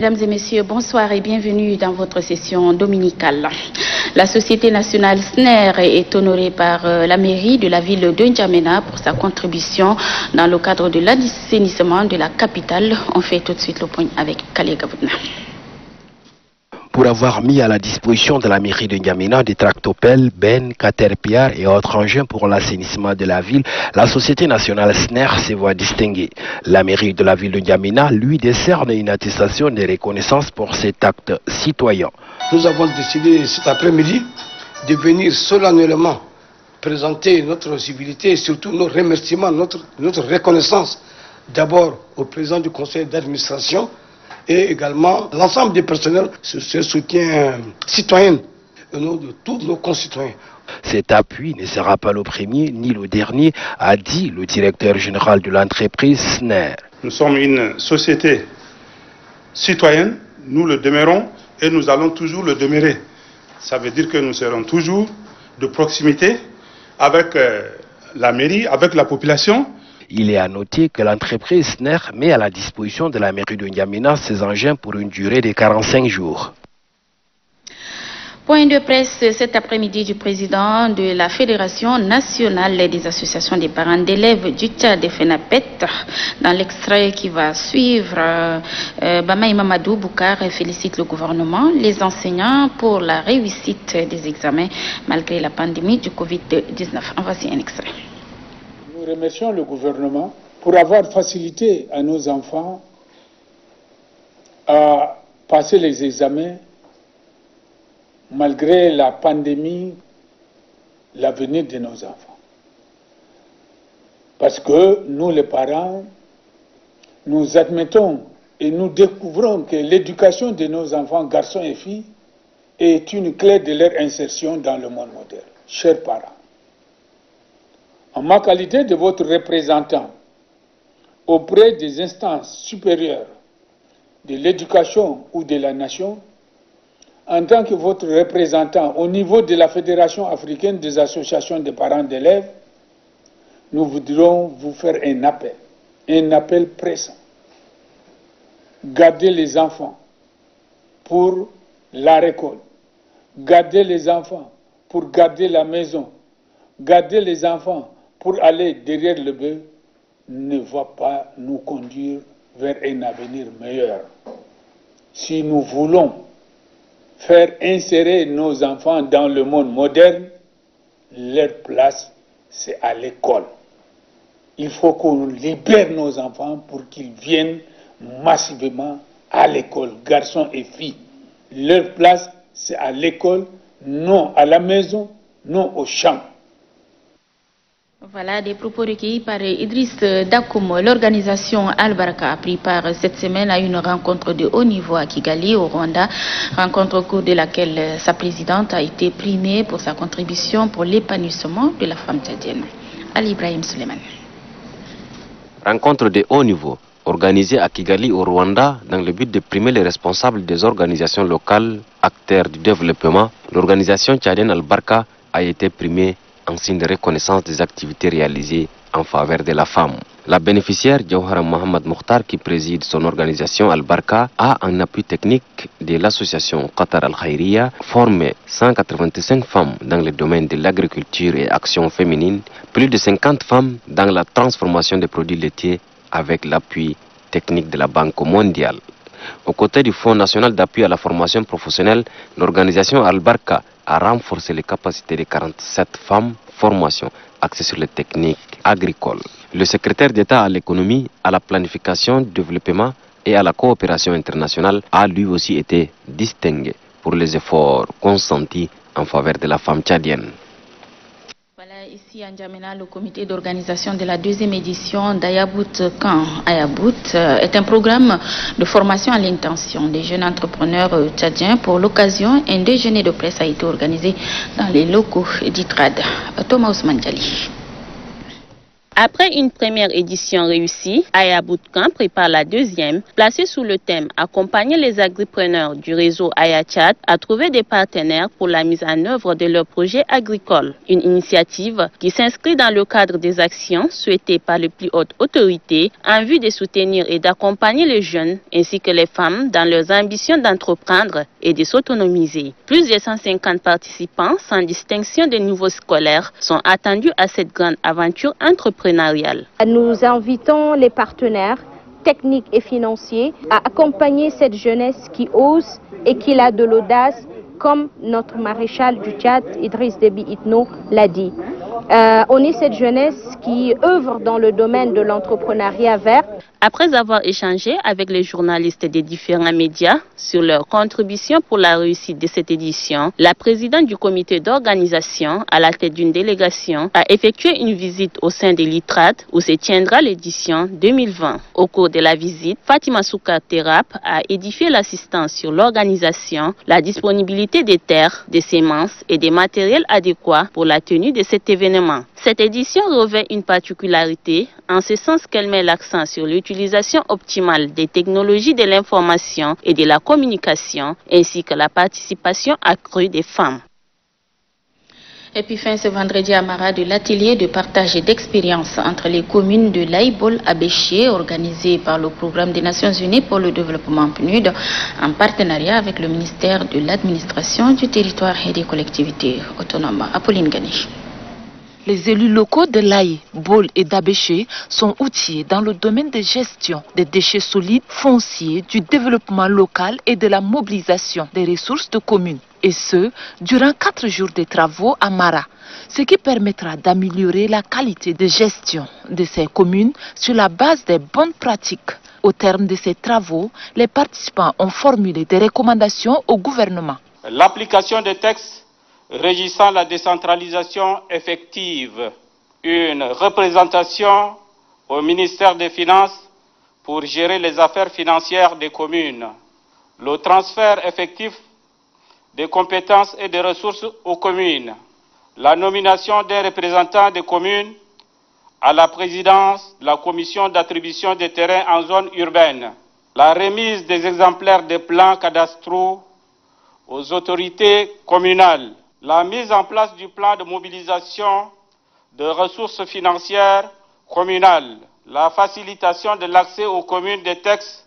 Mesdames et messieurs, bonsoir et bienvenue dans votre session dominicale. La Société nationale SNER est honorée par la mairie de la ville de N'Djamena pour sa contribution dans le cadre de l'assainissement de la capitale. On fait tout de suite le point avec Khalil Gavoudna. Pour avoir mis à la disposition de la mairie de N'Djamena des tractopelles, bennes, caterpillars et autres engins pour l'assainissement de la ville, la Société nationale SNER se voit distinguée. La mairie de la ville de N'Djamena lui décerne une attestation de reconnaissance pour cet acte citoyen. Nous avons décidé cet après-midi de venir solennellement présenter notre civilité et surtout nos remerciements, notre reconnaissance d'abord au président du conseil d'administration et également l'ensemble des personnels sur ce soutien citoyen au nom de tous nos concitoyens. Cet appui ne sera pas le premier ni le dernier, a dit le directeur général de l'entreprise SNER. Nous sommes une société citoyenne, nous le demeurons et nous allons toujours le demeurer. Ça veut dire que nous serons toujours de proximité avec la mairie, avec la population. Il est à noter que l'entreprise SNER met à la disposition de la mairie de N'Djamena ses engins pour une durée de 45 jours. Point de presse cet après-midi du président de la Fédération nationale des associations des parents d'élèves du Tchad de FENAPET. Dans l'extrait qui va suivre, Bamaï Mamadou Boukar félicite le gouvernement, les enseignants pour la réussite des examens malgré la pandémie du Covid-19. En voici un extrait. Nous remercions le gouvernement pour avoir facilité à nos enfants à passer les examens malgré la pandémie, l'avenir de nos enfants. Parce que nous, les parents, nous admettons et nous découvrons que l'éducation de nos enfants, garçons et filles, est une clé de leur insertion dans le monde moderne. Chers parents, en ma qualité de votre représentant auprès des instances supérieures de l'éducation ou de la nation, en tant que votre représentant au niveau de la Fédération africaine des associations de parents d'élèves, nous voudrions vous faire un appel pressant. Gardez les enfants pour la récolte, gardez les enfants pour garder la maison, garder les enfants pour aller derrière le bœuf ne va pas nous conduire vers un avenir meilleur. Si nous voulons faire insérer nos enfants dans le monde moderne, leur place, c'est à l'école. Il faut qu'on libère nos enfants pour qu'ils viennent massivement à l'école, garçons et filles. Leur place, c'est à l'école, non à la maison, non au champ. Voilà des propos recueillis par Idriss Dakoum. L'organisation Al-Baraka a pris part cette semaine à une rencontre de haut niveau à Kigali, au Rwanda. Rencontre au cours de laquelle sa présidente a été primée pour sa contribution pour l'épanouissement de la femme tchadienne. Ali Ibrahim Suleiman. Rencontre de haut niveau organisée à Kigali, au Rwanda, dans le but de primer les responsables des organisations locales, acteurs du développement. L'organisation tchadienne Al-Baraka a été primée en signe de reconnaissance des activités réalisées en faveur de la femme. La bénéficiaire Jawhara Mohamed Mokhtar, qui préside son organisation Al-Baraka, a un appui technique de l'association Qatar Al-Khairiya formé 185 femmes dans le domaine de l'agriculture et action féminine, plus de 50 femmes dans la transformation des produits laitiers avec l'appui technique de la Banque mondiale. Aux côtés du Fonds national d'appui à la formation professionnelle, l'organisation Al-Baraka a renforcé les capacités de 47 femmes, formation axée sur les techniques agricoles. Le secrétaire d'État à l'économie, à la planification, du développement et à la coopération internationale a lui aussi été distingué pour les efforts consentis en faveur de la femme tchadienne. Ici à N'Djamena, le comité d'organisation de la deuxième édition d'Ayabout Camp Ayabout est un programme de formation à l'intention des jeunes entrepreneurs tchadiens. Pour l'occasion, un déjeuner de presse a été organisé dans les locaux d'Itrad. Thomas Ousmane Djali. Après une première édition réussie, Aya Bootcamp prépare la deuxième, placée sous le thème « Accompagner les agripreneurs du réseau Aya Tchad à trouver des partenaires pour la mise en œuvre de leurs projets agricoles ». Une initiative qui s'inscrit dans le cadre des actions souhaitées par les plus hautes autorités en vue de soutenir et d'accompagner les jeunes ainsi que les femmes dans leurs ambitions d'entreprendre et de s'autonomiser. Plus de 150 participants, sans distinction de niveaux scolaires, sont attendus à cette grande aventure entrepreneuriale. Nous invitons les partenaires techniques et financiers à accompagner cette jeunesse qui ose et qui a de l'audace, comme notre maréchal du Tchad, Idriss Déby Itno, l'a dit. On est cette jeunesse qui œuvre dans le domaine de l'entrepreneuriat vert. Après avoir échangé avec les journalistes des différents médias sur leur contribution pour la réussite de cette édition, la présidente du comité d'organisation, à la tête d'une délégation, a effectué une visite au sein de l'ITRAD où se tiendra l'édition 2020. Au cours de la visite, Fatima Soukar Terap a édifié l'assistance sur l'organisation, la disponibilité des terres, des semences et des matériels adéquats pour la tenue de cet événement. Cette édition revêt une particularité en ce sens qu'elle met l'accent sur l'utilisation optimale des technologies de l'information et de la communication, ainsi que la participation accrue des femmes. Et puis fin ce vendredi à Mara de l'atelier de partage d'expériences entre les communes de Laïbol à Béché, organisé par le Programme des Nations Unies pour le développement PNUD, en partenariat avec le ministère de l'administration du territoire et des collectivités autonomes. Apolline Ganesh. Les élus locaux de l'Aïe, Bol et d'Abéché sont outillés dans le domaine de gestion des déchets solides, fonciers, du développement local et de la mobilisation des ressources de communes. Et ce, durant 4 jours de travaux à Mara, ce qui permettra d'améliorer la qualité de gestion de ces communes sur la base des bonnes pratiques. Au terme de ces travaux, les participants ont formulé des recommandations au gouvernement. L'application des textes régissant la décentralisation effective, une représentation au ministère des Finances pour gérer les affaires financières des communes, le transfert effectif des compétences et des ressources aux communes, la nomination d'un représentant des communes à la présidence de la commission d'attribution des terrains en zone urbaine, la remise des exemplaires des plans cadastraux aux autorités communales, la mise en place du plan de mobilisation de ressources financières communales, la facilitation de l'accès aux communes des textes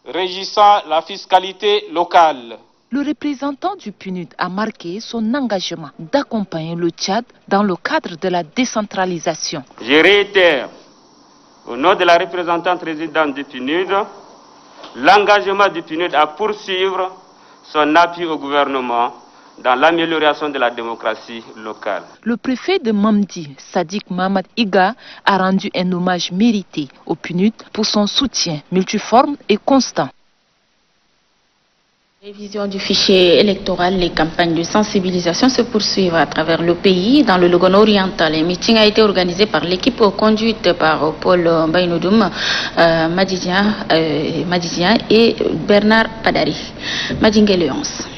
régissant la fiscalité locale. Le représentant du PNUD a marqué son engagement d'accompagner le Tchad dans le cadre de la décentralisation. Je réitère, au nom de la représentante résidente du PNUD, l'engagement du PNUD à poursuivre son appui au gouvernement dans l'amélioration de la démocratie locale. Le préfet de Mamdi, Sadiq Mohamed Iga, a rendu un hommage mérité au PNUD pour son soutien multiforme et constant. Révision du fichier électoral, les campagnes de sensibilisation se poursuivent à travers le pays. Dans le Logone oriental, un meeting a été organisé par l'équipe conduite par Paul Mbaïnoudoum, Madidien et Bernard Padari. Madingue Léonce.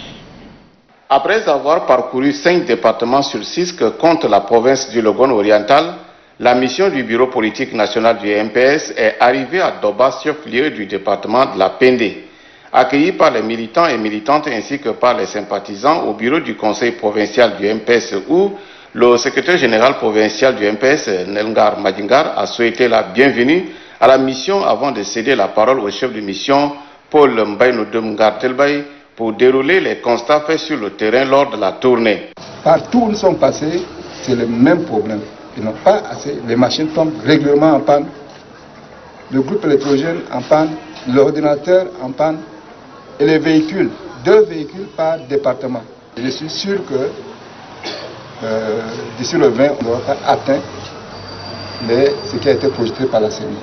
Après avoir parcouru 5 départements sur 6 que compte la province du Logone oriental, la mission du bureau politique national du MPS est arrivée à Doba, chef-lieu du département de la Pendé. Accueilli par les militants et militantes ainsi que par les sympathisants au bureau du conseil provincial du MPS où le secrétaire général provincial du MPS, Nelngar Madingar, a souhaité la bienvenue à la mission avant de céder la parole au chef de mission, Paul Mbaïnoudoum Ngartelbaï, pour dérouler les constats faits sur le terrain lors de la tournée. Partout où nous sommes passés, c'est le même problème. Ils n'ont pas assez, les machines tombent régulièrement en panne, le groupe électrogène en panne, l'ordinateur en panne, et les véhicules, 2 véhicules par département. Je suis sûr que d'ici le 20, on n'aura pas atteint ce qui a été projeté par la CENI.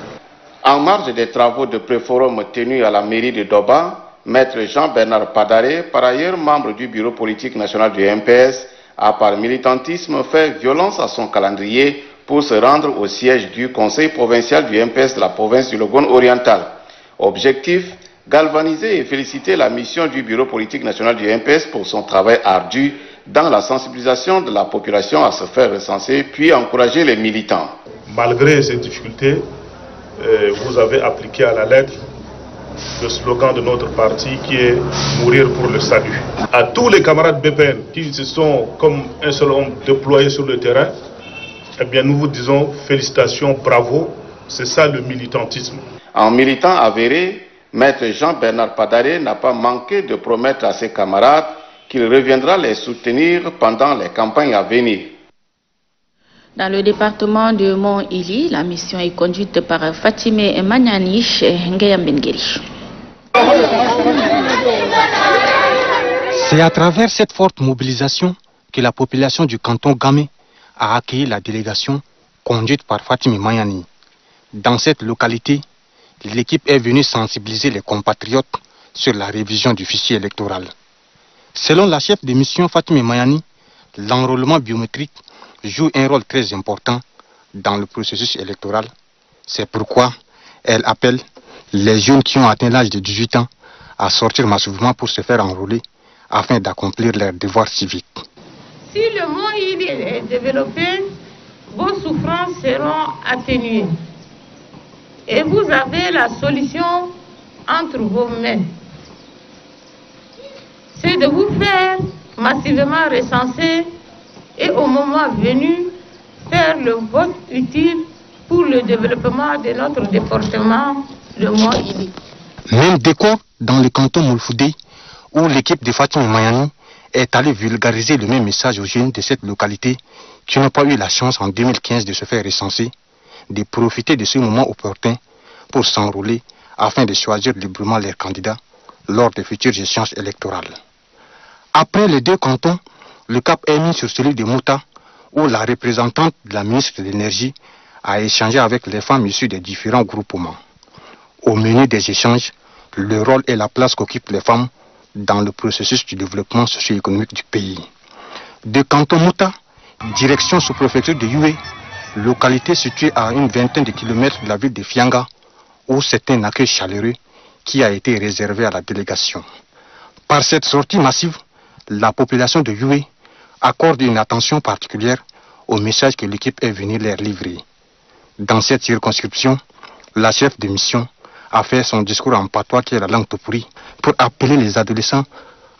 En marge des travaux de pré-forum tenus à la mairie de Doba, Maître Jean-Bernard Padaré, par ailleurs membre du bureau politique national du MPS, a par militantisme fait violence à son calendrier pour se rendre au siège du conseil provincial du MPS de la province du Logone oriental. Objectif, galvaniser et féliciter la mission du bureau politique national du MPS pour son travail ardu dans la sensibilisation de la population à se faire recenser, puis encourager les militants. malgré ces difficultés, vous avez appliqué à la lettre le slogan de notre parti qui est « Mourir pour le salut ». À tous les camarades BPN qui se sont comme un seul homme déployés sur le terrain, eh bien nous vous disons félicitations, bravo, c'est ça le militantisme. En militant avéré, Maître Jean-Bernard Padaré n'a pas manqué de promettre à ses camarades qu'il reviendra les soutenir pendant les campagnes à venir. Dans le département de Mont-Ili, la mission est conduite par Fatime Magnani et Ngayam Bengeri. C'est à travers cette forte mobilisation que la population du canton Gamé a accueilli la délégation conduite par Fatime Magnani. Dans cette localité, l'équipe est venue sensibiliser les compatriotes sur la révision du fichier électoral. Selon la chef de mission Fatime Magnani, l'enrôlement biométrique joue un rôle très important dans le processus électoral. C'est pourquoi elle appelle les jeunes qui ont atteint l'âge de 18 ans à sortir massivement pour se faire enrôler afin d'accomplir leurs devoirs civiques. Si le Mont-Ili est développé, vos souffrances seront atténuées. Et vous avez la solution entre vos mains. C'est de vous faire massivement recenser et au moment venu, faire le vote utile pour le développement de notre département, le Mont-Ili. Même décor dans le canton Moulfoudé, où l'équipe de Fatime Magnani est allée vulgariser le même message aux jeunes de cette localité qui n'ont pas eu la chance en 2015 de se faire recenser, de profiter de ce moment opportun pour s'enrôler afin de choisir librement leurs candidats lors des futures échéances électorales. Après les deux cantons, le cap est mis sur celui de Mouta, où la représentante de la ministre de l'Énergie a échangé avec les femmes issues des différents groupements. Au menu des échanges, le rôle et la place qu'occupent les femmes dans le processus du développement socio-économique du pays. De canton Mouta, direction sous-préfecture de Yue, localité située à une vingtaine de kilomètres de la ville de Fianga, où c'est un accueil chaleureux qui a été réservé à la délégation. Par cette sortie massive, la population de Yue accorde une attention particulière au message que l'équipe est venue leur livrer. Dans cette circonscription, la chef de mission a fait son discours en patois qui est la langue topuri pour appeler les adolescents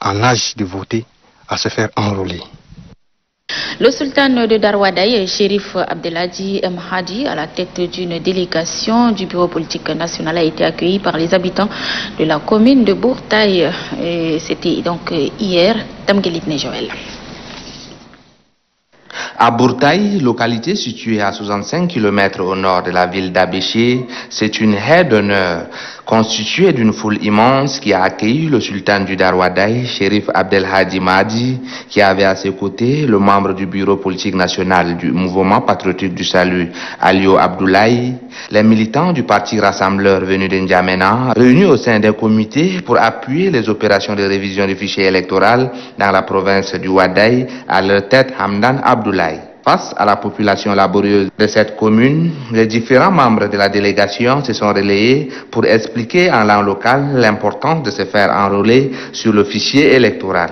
en âge de voter à se faire enrôler. Le sultan de Darwadai, Chérif Abdelhadi Mhadi, à la tête d'une délégation du bureau politique national, a été accueilli par les habitants de la commune de Bourtaï. C'était donc hier, Tamgelit Nejoël. À Bourtaï, localité située à 65 km au nord de la ville d'Abéché, c'est une haie d'honneur constituée d'une foule immense qui a accueilli le sultan du Darwadai, Chérif Abdelhadi Mahdi, qui avait à ses côtés le membre du bureau politique national du mouvement patriotique du salut, Alio Abdoulaye, les militants du parti rassembleur venus d'Indiamena, réunis au sein d'un comité pour appuyer les opérations de révision du fichier électoral dans la province du Wadaï, à leur tête Hamdan Abdoulaye. Face à la population laborieuse de cette commune, les différents membres de la délégation se sont relayés pour expliquer en langue locale l'importance de se faire enrôler sur le fichier électoral.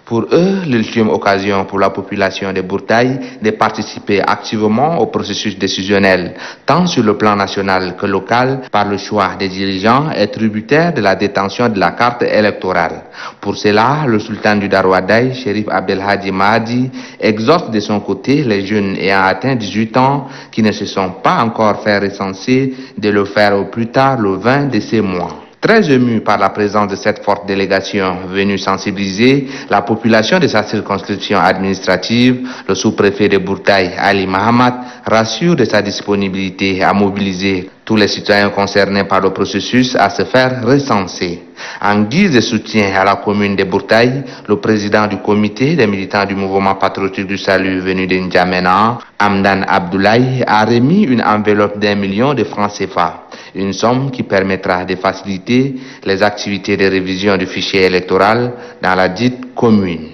Pour eux, l'ultime occasion pour la population de Bourtaï de participer activement au processus décisionnel, tant sur le plan national que local, par le choix des dirigeants et tributaires de la détention de la carte électorale. Pour cela, le sultan du Darwadai, Chérif Abdelhadi Mahdi, exhorte de son côté les jeunes ayant atteint 18 ans qui ne se sont pas encore fait recenser de le faire au plus tard le 20 de ces mois. Très ému par la présence de cette forte délégation venue sensibiliser la population de sa circonscription administrative, le sous-préfet de Bourtaï, Ali Mahamat, rassure de sa disponibilité à mobiliser tous les citoyens concernés par le processus à se faire recenser. En guise de soutien à la commune de Bourtaï, le président du comité des militants du mouvement patriotique du salut venu d'Indiamena, Hamdan Abdoulaye, a remis une enveloppe d'1 million de francs CFA. Une somme qui permettra de faciliter les activités de révision du fichier électoral dans la dite commune.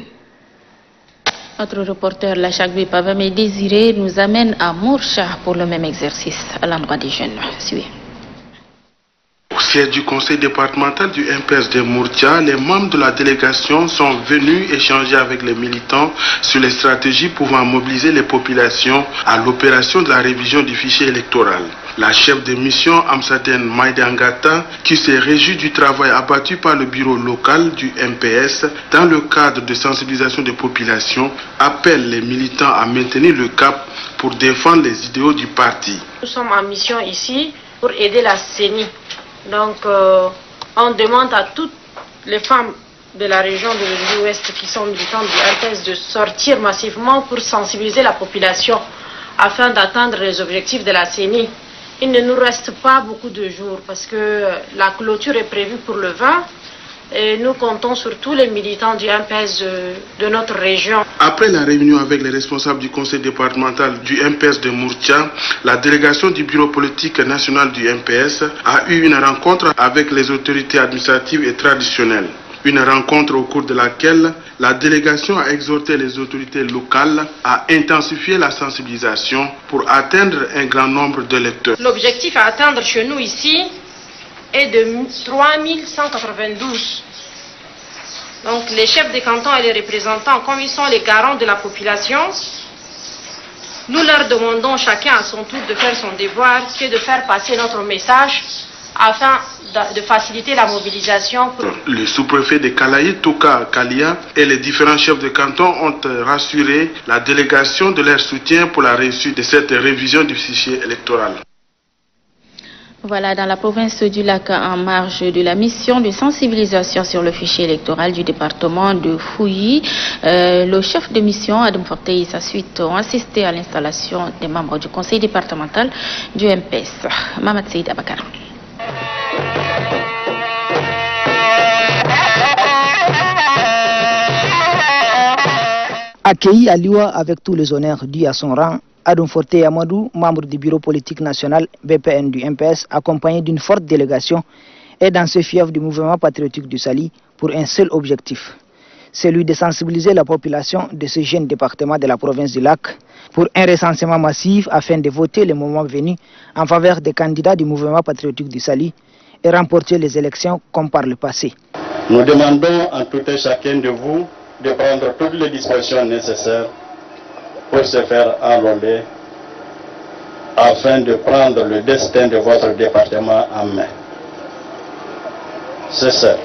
Notre reporter Lachagbe Pavame Désiré nous amène à Mourcha pour le même exercice à l'endroit des jeunes. Suivez. siège du conseil départemental du MPS de Mourtia, les membres de la délégation sont venus échanger avec les militants sur les stratégies pouvant mobiliser les populations à l'opération de la révision du fichier électoral. La chef de mission Amsaden Maïdangata, qui s'est réjouie du travail abattu par le bureau local du MPS dans le cadre de sensibilisation des populations, appelle les militants à maintenir le cap pour défendre les idéaux du parti. Nous sommes en mission ici pour aider la CENI. Donc on demande à toutes les femmes de la région de l'Ouest qui sont militantes du MPS de sortir massivement pour sensibiliser la population afin d'atteindre les objectifs de la CENI. Il ne nous reste pas beaucoup de jours parce que la clôture est prévue pour le 20 et nous comptons sur tous les militants du MPS de notre région. Après la réunion avec les responsables du conseil départemental du MPS de Mourtia, la délégation du bureau politique national du MPS a eu une rencontre avec les autorités administratives et traditionnelles. Une rencontre au cours de laquelle la délégation a exhorté les autorités locales à intensifier la sensibilisation pour atteindre un grand nombre d'électeurs. L'objectif à atteindre chez nous ici est de 3192. Donc les chefs des cantons et les représentants, comme ils sont les garants de la population, nous leur demandons chacun à son tour de faire son devoir, qui est de faire passer notre message afin de faciliter la mobilisation. Le sous-préfet de Kalaï, Touka Kalia, et les différents chefs de canton ont rassuré la délégation de leur soutien pour la réussite de cette révision du fichier électoral. Voilà, dans la province du Lac, en marge de la mission de sensibilisation sur le fichier électoral du département de Fouilly, le chef de mission, Adam Forte et sa suite, ont assisté à l'installation des membres du conseil départemental du MPS. Mamad Seyd Abakar. Accueilli à Liwa avec tous les honneurs dus à son rang, Adam Forte Amadou, membre du bureau politique national BPN du MPS, accompagné d'une forte délégation, est dans ce fief du mouvement patriotique du Saly pour un seul objectif, celui de sensibiliser la population de ce jeune département de la province du Lac pour un recensement massif afin de voter le moment venu en faveur des candidats du mouvement patriotique du Saly et remporter les élections comme par le passé. Nous demandons à tout et chacun de vous de prendre toutes les dispositions nécessaires pour se faire enrôler afin de prendre le destin de votre département en main. C'est ça,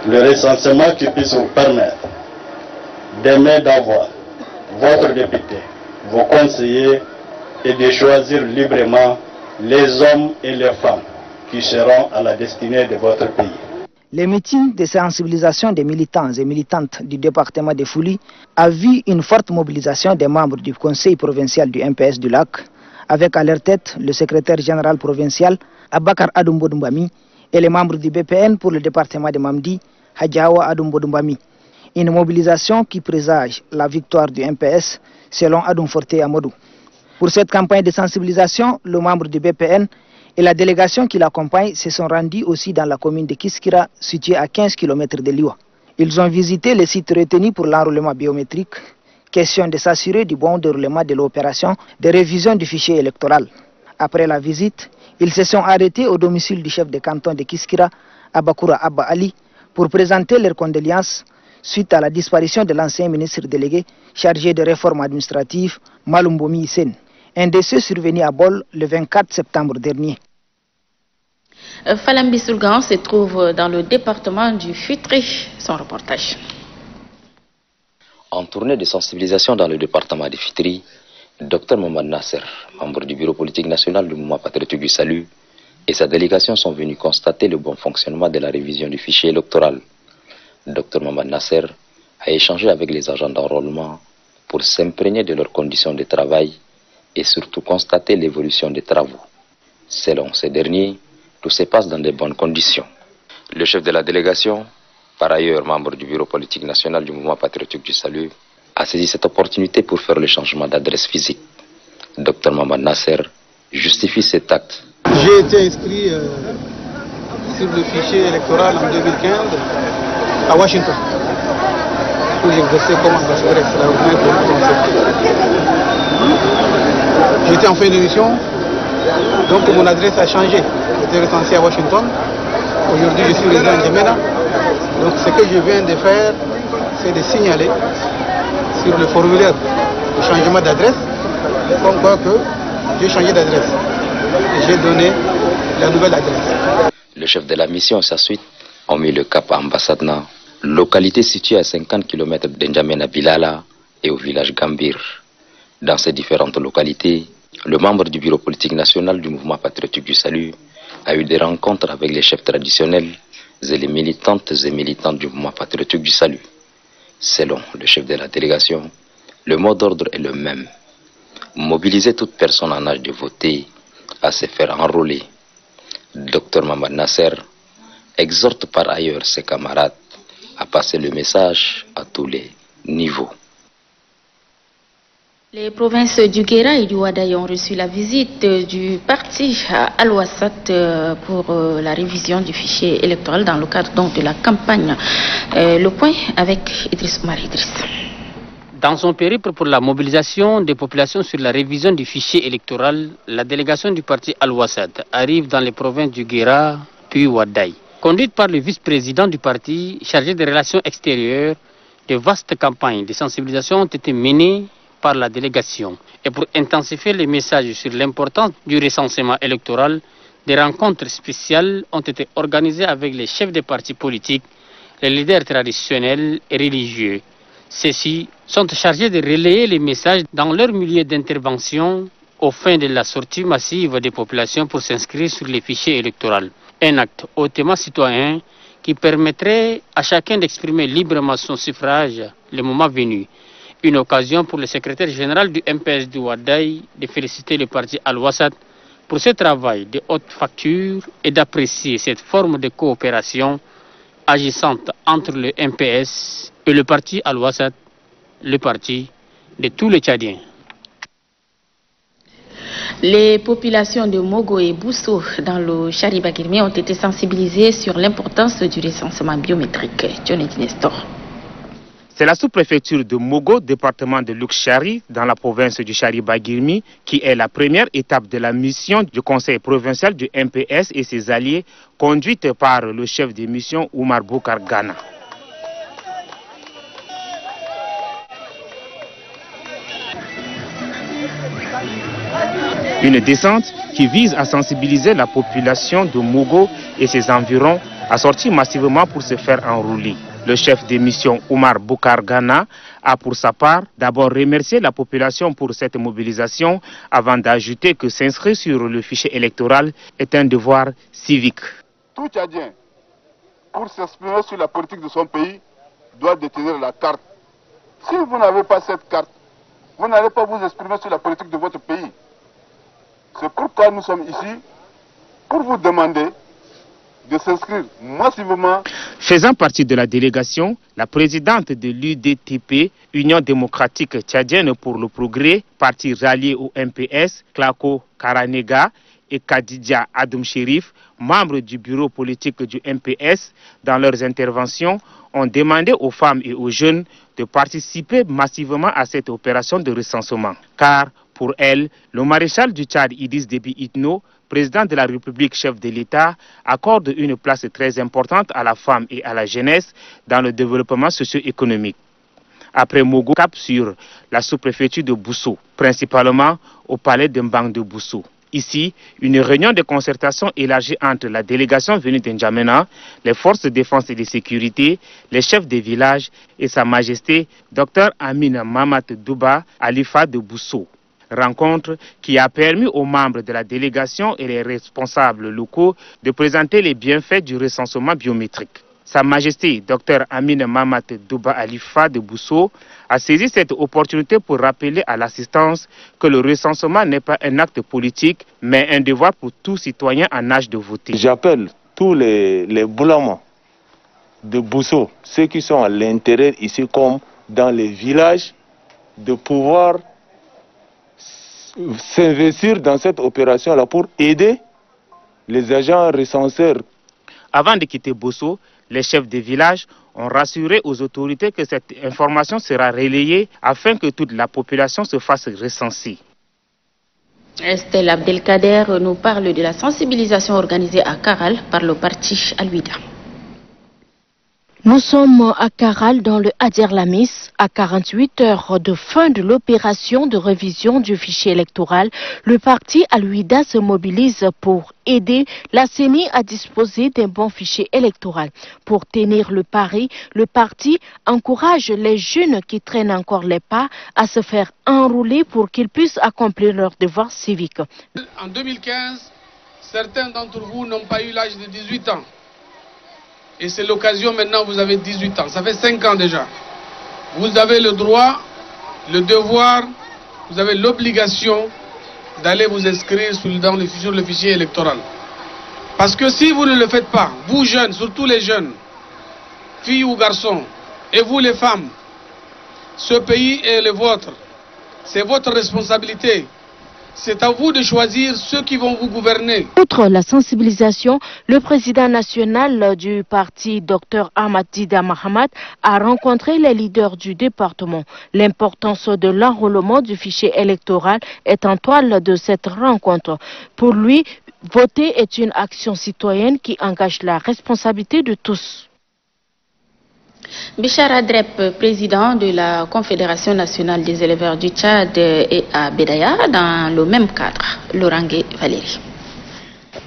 le recensement qui puisse vous permettre d'aimer d'avoir votre député, vos conseillers et de choisir librement les hommes et les femmes qui seront à la destinée de votre pays. Les meetings de sensibilisation des militants et militantes du département de Fouilly a vu une forte mobilisation des membres du conseil provincial du MPS du Lac, avec à leur tête le secrétaire général provincial Abakar Adoumbodumbami et les membres du BPN pour le département de Mamdi, Hadjawa Adoumbodumbami. Une mobilisation qui présage la victoire du MPS selon Adam Forte Amadou. Pour cette campagne de sensibilisation, le membre du BPN et la délégation qui l'accompagne se sont rendus aussi dans la commune de Kiskira, située à 15 km de Liwa. Ils ont visité les sites retenus pour l'enrôlement biométrique, question de s'assurer du bon déroulement de l'opération de révision du fichier électoral. Après la visite, ils se sont arrêtés au domicile du chef de canton de Kiskira, Abakura Abba Ali, pour présenter leurs condoléances suite à la disparition de l'ancien ministre délégué chargé de réformes administratives, Malumbomi Hissène. Un décès survenu à Bol le 24 septembre dernier. Falam Bissoulgan se trouve dans le département du Futri. Son reportage. En tournée de sensibilisation dans le département du Futri, Dr Mohamed Nasser, membre du bureau politique national du mouvement patriotique du Salut, et sa délégation sont venus constater le bon fonctionnement de la révision du fichier électoral. Dr Mohamed Nasser a échangé avec les agents d'enrôlement pour s'imprégner de leurs conditions de travail et surtout constater l'évolution des travaux. Selon ces derniers, tout se passe dans de bonnes conditions. Le chef de la délégation, par ailleurs membre du bureau politique national du mouvement patriotique du Salut, a saisi cette opportunité pour faire le changement d'adresse physique. Dr Mohamed Nasser justifie cet acte. J'ai été inscrit sur le fichier électoral en 2015 à Washington pour exercer comme ambassadeur extraordinaire pour le conseil. J'étais en fin de mission, donc mon adresse a changé. J'étais recensé à Washington Aujourd'hui, je suis résident de N'Djamena. Donc ce que je viens de faire, c'est de signaler sur le formulaire de changement d'adresse, comme quoi que j'ai changé d'adresse. Et j'ai donné la nouvelle adresse. Le chef de la mission et sa suite ont mis le cap à Ambassadna, localité située à 50 km d'N'Djamena Bilala et au village Gambir. Dans ces différentes localités, le membre du bureau politique national du mouvement patriotique du salut a eu des rencontres avec les chefs traditionnels et les militantes et militants du mouvement patriotique du salut. Selon le chef de la délégation, le mot d'ordre est le même. Mobiliser toute personne en âge de voter à se faire enrôler. Dr Mamad Nasser exhorte par ailleurs ses camarades à passer le message à tous les niveaux. Les provinces du Guéra et du Wadaï ont reçu la visite du parti Al-Wassat pour la révision du fichier électoral dans le cadre donc de la campagne. Le point avec Idriss Omar Idriss. Dans son périple pour la mobilisation des populations sur la révision du fichier électoral, la délégation du parti Al-Wassat arrive dans les provinces du Guéra puis Wadaï. Conduite par le vice-président du parti chargé des relations extérieures, de vastes campagnes de sensibilisation ont été menées par la délégation. Et pour intensifier les messages sur l'importance du recensement électoral, des rencontres spéciales ont été organisées avec les chefs des partis politiques, les leaders traditionnels et religieux. Ceux-ci sont chargés de relayer les messages dans leur milieu d'intervention au fin de la sortie massive des populations pour s'inscrire sur les fichiers électoraux. Un acte hautement citoyen qui permettrait à chacun d'exprimer librement son suffrage le moment venu. Une occasion pour le secrétaire général du MPS du Wadaï de féliciter le parti Al-Wassat pour ce travail de haute facture et d'apprécier cette forme de coopération agissante entre le MPS et le parti Al-Wassat, le parti de tous les Tchadiens. Les populations de Mogo et Bousso dans le Chari-Bagirmi ont été sensibilisées sur l'importance du recensement biométrique. Johnny Nestor. C'est la sous-préfecture de Mogo, département de Lukchari, dans la province du Chari-Bagirmi, qui est la première étape de la mission du conseil provincial du MPS et ses alliés, conduite par le chef de mission Oumar Boukar Ghana. Une descente qui vise à sensibiliser la population de Mogo et ses environs a sorti massivement pour se faire enrouler. Le chef de mission Oumar Boukar Ghana a pour sa part d'abord remercié la population pour cette mobilisation avant d'ajouter que s'inscrire sur le fichier électoral est un devoir civique. Tout Tchadien, pour s'exprimer sur la politique de son pays, doit détenir la carte. Si vous n'avez pas cette carte, vous n'allez pas vous exprimer sur la politique de votre pays. C'est pourquoi nous sommes ici, pour vous demander de s'inscrire massivement. Faisant partie de la délégation, la présidente de l'UDTP, Union démocratique tchadienne pour le progrès, parti rallié au MPS, Klako Karanega, et Khadija Adoum Chérif, membres du bureau politique du MPS, dans leurs interventions, ont demandé aux femmes et aux jeunes de participer massivement à cette opération de recensement. Car, pour elles, le maréchal du Tchad Idriss Déby Itno, président de la République, chef de l'État, accorde une place très importante à la femme et à la jeunesse dans le développement socio-économique. Après Mogo, cap sur la sous-préfecture de Bousso, principalement au palais de Mbang de Bousso. Ici, une réunion de concertation élargie entre la délégation venue d'N'Djamena, les forces de défense et de sécurité, les chefs des villages et Sa Majesté Dr Amina Mamat Douba Alifa de Bousso. Rencontre qui a permis aux membres de la délégation et les responsables locaux de présenter les bienfaits du recensement biométrique. Sa Majesté Dr Amina Mamat Douba Alifa de Bousso a saisi cette opportunité pour rappeler à l'assistance que le recensement n'est pas un acte politique, mais un devoir pour tout citoyen en âge de voter. J'appelle tous les boulamans de Bousso, ceux qui sont à l'intérieur ici comme dans les villages, de pouvoir s'investir dans cette opération-là pour aider les agents recenseurs. Avant de quitter Bousso, les chefs des villages ont rassuré aux autorités que cette information sera relayée afin que toute la population se fasse recenser. Estelle Abdelkader nous parle de la sensibilisation organisée à Karal par le parti Al-Ouida. Nous sommes à Karal dans le Hader Lamis, à 48 heures de fin de l'opération de révision du fichier électoral. Le parti Al-Ouida se mobilise pour aider la CENI à disposer d'un bon fichier électoral. Pour tenir le pari, le parti encourage les jeunes qui traînent encore les pas à se faire enrouler pour qu'ils puissent accomplir leurs devoirs civiques. En 2015, certains d'entre vous n'ont pas eu l'âge de 18 ans. Et c'est l'occasion, maintenant vous avez 18 ans, ça fait 5 ans déjà. Vous avez le droit, le devoir, vous avez l'obligation d'aller vous inscrire sur le fichier électoral. Parce que si vous ne le faites pas, vous jeunes, surtout les jeunes, filles ou garçons, et vous les femmes, ce pays est le vôtre, c'est votre responsabilité. C'est à vous de choisir ceux qui vont vous gouverner. Outre la sensibilisation, le président national du parti, Dr Ahmad Dida Mahamat, a rencontré les leaders du département. L'importance de l'enrôlement du fichier électoral est en toile de cette rencontre. Pour lui, voter est une action citoyenne qui engage la responsabilité de tous. Bichar Adrep, président de la Confédération nationale des éleveurs du Tchad, est à Bédaya dans le même cadre. Lorangé Valérie.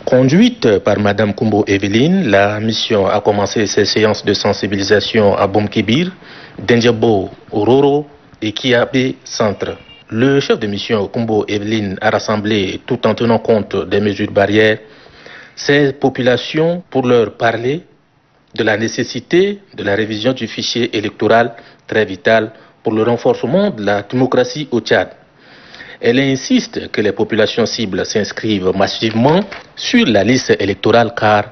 Conduite par Mme Kumbo Evelyne, la mission a commencé ses séances de sensibilisation à Bomkibir, Dendiabo, Ororo et Kiabé Centre. Le chef de mission Kumbo Evelyne a rassemblé, tout en tenant compte des mesures barrières, ces populations pour leur parler de la nécessité de la révision du fichier électoral très vital pour le renforcement de la démocratie au Tchad. Elle insiste que les populations cibles s'inscrivent massivement sur la liste électorale car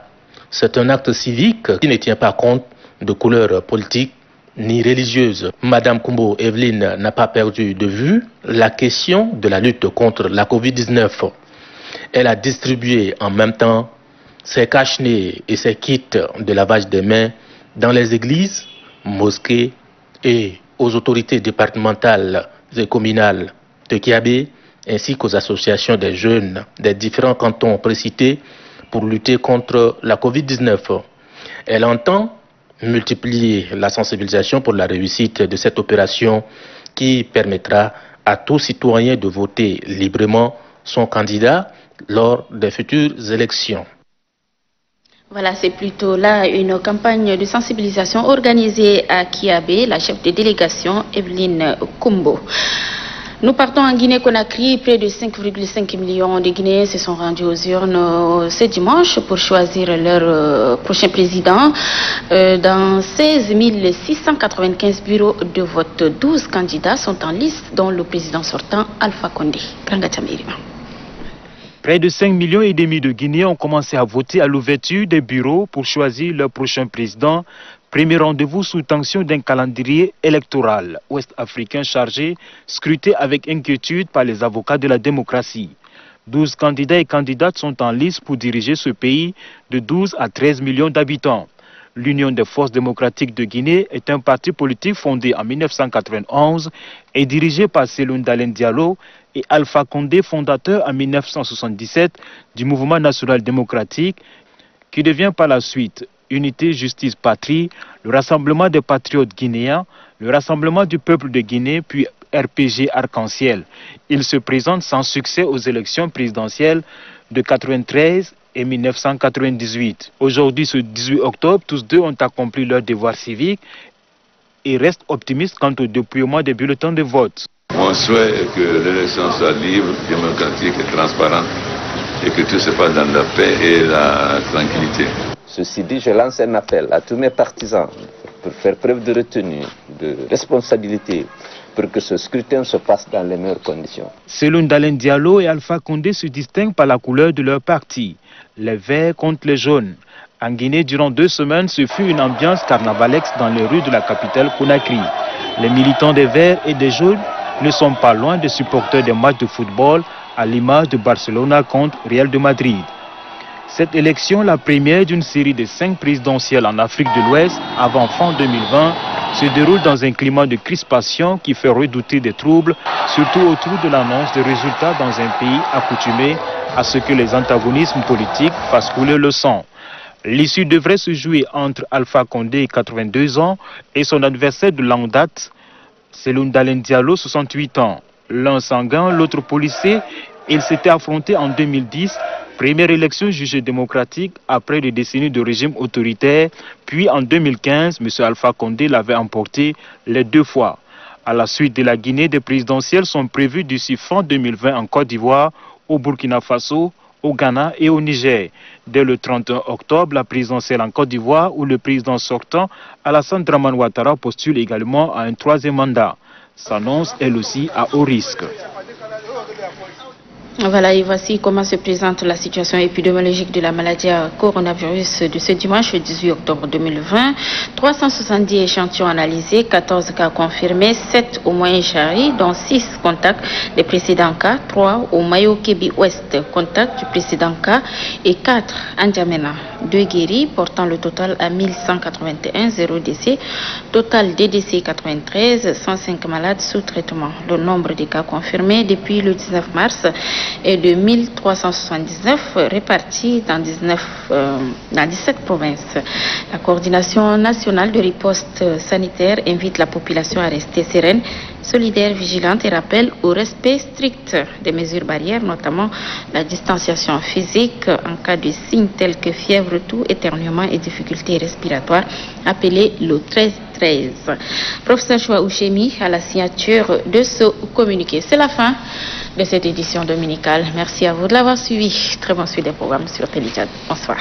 c'est un acte civique qui ne tient pas compte de couleur politique ni religieuse. Madame Kumbo Evelyne n'a pas perdu de vue la question de la lutte contre la Covid-19. Elle a distribué en même temps ses cache-nez et ses kits de lavage des mains dans les églises, mosquées et aux autorités départementales et communales de Kiabé, ainsi qu'aux associations des jeunes des différents cantons précités pour lutter contre la Covid-19. Elle entend multiplier la sensibilisation pour la réussite de cette opération qui permettra à tout citoyen de voter librement son candidat lors des futures élections. Voilà, c'est plutôt là une campagne de sensibilisation organisée à Kiabé, la chef de délégation Evelyne Kumbo. Nous partons en Guinée-Conakry. Près de 5,5 millions de Guinéens se sont rendus aux urnes ce dimanche pour choisir leur prochain président. Dans 16 695 bureaux de vote, 12 candidats sont en liste, dont le président sortant Alpha Condé. Près de 5,5 millions de Guinéens ont commencé à voter à l'ouverture des bureaux pour choisir leur prochain président. Premier rendez-vous sous tension d'un calendrier électoral ouest-africain chargé, scruté avec inquiétude par les avocats de la démocratie. 12 candidats et candidates sont en liste pour diriger ce pays de 12 à 13 millions d'habitants. L'Union des forces démocratiques de Guinée est un parti politique fondé en 1991 et dirigé par Cellou Dalein Diallo et Alpha Condé, fondateur en 1977 du mouvement national démocratique, qui devient par la suite Unité Justice Patrie, le Rassemblement des patriotes guinéens, le Rassemblement du peuple de Guinée, puis RPG Arc-en-Ciel. Il se présente sans succès aux élections présidentielles de 1993 et 1998. Aujourd'hui, ce 18 octobre, tous deux ont accompli leur devoir civique et restent optimistes quant au dépouillement des bulletins de vote. Mon souhait est que l'élection soit libre, démocratique et transparente et que tout se passe dans la paix et la tranquillité. Ceci dit, je lance un appel à tous mes partisans pour faire preuve de retenue, de responsabilité, pour que ce scrutin se passe dans les meilleures conditions. Cellou Dalein Diallo et Alpha Condé se distinguent par la couleur de leur parti, les verts contre les jaunes. En Guinée, durant 2 semaines, ce fut une ambiance carnavalesque dans les rues de la capitale Conakry. Les militants des verts et des jaunes ne sont pas loin des supporters des matchs de football à l'image de Barcelona contre Real de Madrid. Cette élection, la première d'une série de 5 présidentielles en Afrique de l'Ouest avant fin 2020, se déroule dans un climat de crispation qui fait redouter des troubles, surtout autour de l'annonce des résultats dans un pays accoutumé à ce que les antagonismes politiques fassent couler le sang. L'issue devrait se jouer entre Alpha Condé, 82 ans, et son adversaire de longue date, Seloun Dalen Diallo, 68 ans. L'un sanguin, l'autre policier. Ils s'étaient affrontés en 2010, première élection jugée démocratique après des décennies de régime autoritaire. Puis en 2015, M. Alpha Condé l'avait emporté les 2 fois. À la suite de la Guinée, des présidentielles sont prévues d'ici fin 2020 en Côte d'Ivoire, au Burkina Faso, au Ghana et au Niger. Dès le 31 octobre, la présidentielle en Côte d'Ivoire, où le président sortant, Alassane Dramane Ouattara, postule également à un 3e mandat. S'annonce elle aussi à haut risque. Voilà, et voici comment se présente la situation épidémiologique de la maladie à coronavirus de ce dimanche 18 octobre 2020. 370 échantillons analysés, 14 cas confirmés, 7 au Moyen-Chari, dont 6 contacts des précédents cas, 3 au Mayo-Kébi-Ouest, contact du précédent cas, et 4 en N'Djamena. 2 guéris, portant le total à 1181, 0 décès. Total des décès 93, 105 malades sous traitement. Le nombre de cas confirmés depuis le 19 mars est de 1379 répartis dans 17 provinces. La coordination nationale de riposte sanitaire invite la population à rester sereine, solidaire, vigilante et rappelle au respect strict des mesures barrières, notamment la distanciation physique en cas de signes tels que fièvre, toux, éternuement et difficultés respiratoires. Appelez le 1313. Professeur Choua Ouchemi à la signature de ce communiqué. C'est la fin de cette édition dominicale. Merci à vous de l'avoir suivi. Très bon suivi des programmes sur Téléchat. Bonsoir.